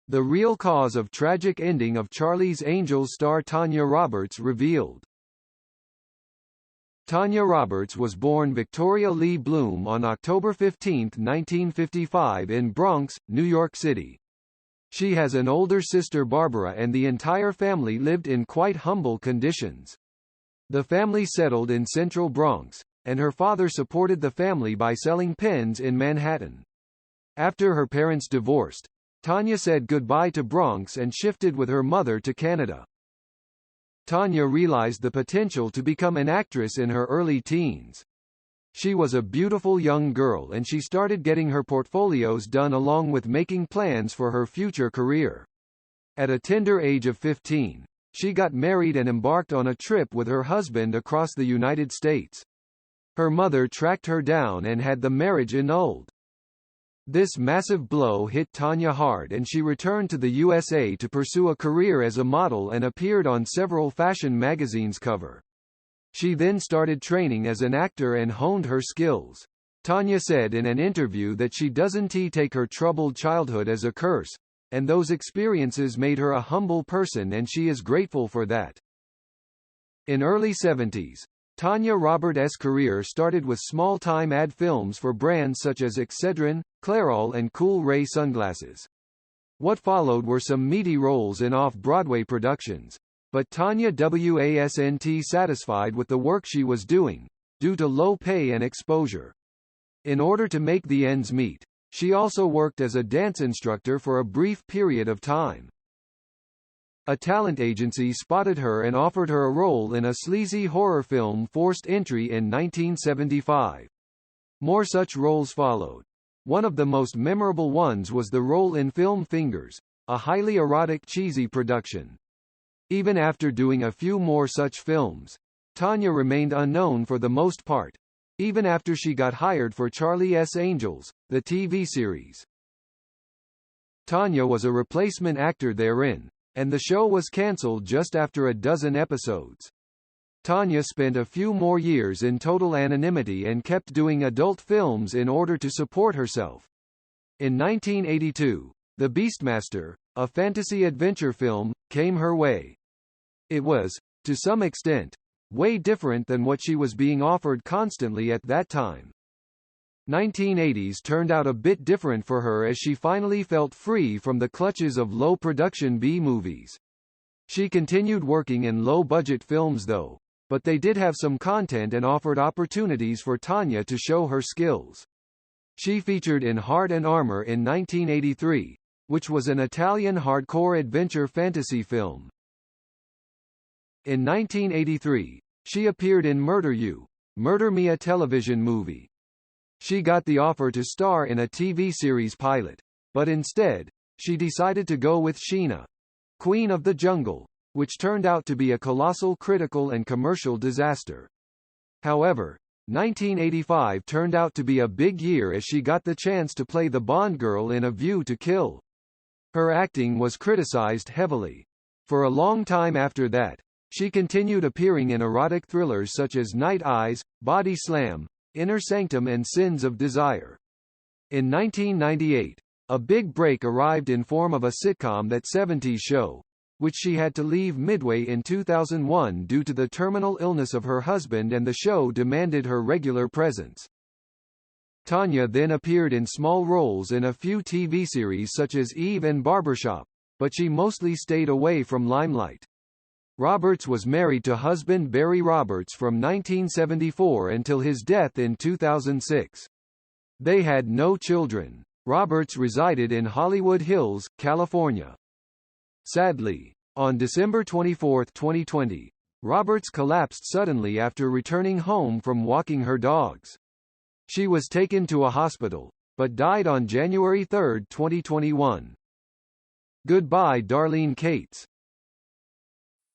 The real cause of tragic ending of Charlie's Angels star Tanya Roberts revealed. Tanya Roberts was born Victoria Lee Bloom on October 15, 1955 in Bronx, New York City. She has an older sister Barbara and the entire family lived in quite humble conditions. The family settled in Central Bronx, and her father supported the family by selling pens in Manhattan. After her parents divorced, Tanya said goodbye to Bronx and shifted with her mother to Canada. Tanya realized the potential to become an actress in her early teens. She was a beautiful young girl and she started getting her portfolios done along with making plans for her future career. At a tender age of 15, she got married and embarked on a trip with her husband across the United States. Her mother tracked her down and had the marriage annulled. This massive blow hit Tanya hard and she returned to the USA to pursue a career as a model and appeared on several fashion magazines' cover. She then started training as an actor and honed her skills. Tanya said in an interview that she doesn't take her troubled childhood as a curse, and those experiences made her a humble person and she is grateful for that. In early 70s, Tanya Roberts' career started with small-time ad films for brands such as Excedrin, Clairol and Cool Ray sunglasses. What followed were some meaty roles in off-Broadway productions, but Tanya wasn't satisfied with the work she was doing, due to low pay and exposure. In order to make the ends meet, she also worked as a dance instructor for a brief period of time. A talent agency spotted her and offered her a role in a sleazy horror film Forced Entry in 1975. More such roles followed. One of the most memorable ones was the role in film Fingers, a highly erotic cheesy production. Even after doing a few more such films, Tanya remained unknown for the most part, even after she got hired for Charlie's Angels, the TV series. Tanya was a replacement actor therein, and the show was cancelled just after a dozen episodes. Tanya spent a few more years in total anonymity and kept doing adult films in order to support herself. In 1982, The Beastmaster, a fantasy adventure film, came her way. It was, to some extent, way different than what she was being offered constantly at that time. 1980s turned out a bit different for her as she finally felt free from the clutches of low-production B-movies. She continued working in low-budget films though, but they did have some content and offered opportunities for Tanya to show her skills. She featured in Heart and Armor in 1983, which was an Italian hardcore adventure fantasy film. In 1983, she appeared in Murder You, Murder Me, a television movie. She got the offer to star in a TV series pilot, but instead, she decided to go with Sheena, Queen of the Jungle, which turned out to be a colossal critical and commercial disaster. However, 1985 turned out to be a big year as she got the chance to play the Bond girl in A View to Kill. Her acting was criticized heavily. For a long time after that, she continued appearing in erotic thrillers such as Night Eyes, Body Slam, Inner Sanctum and Sins of Desire. In 1998, a big break arrived in form of a sitcom That 70s Show, which she had to leave midway in 2001 due to the terminal illness of her husband and the show demanded her regular presence. Tanya then appeared in small roles in a few TV series such as Eve and Barbershop, but she mostly stayed away from limelight. Roberts was married to husband Barry Roberts from 1974 until his death in 2006. They had no children. Roberts resided in Hollywood Hills, California. Sadly, on December 24, 2020, Roberts collapsed suddenly after returning home from walking her dogs. She was taken to a hospital, but died on January 3, 2021. Goodbye, Darlene Cates.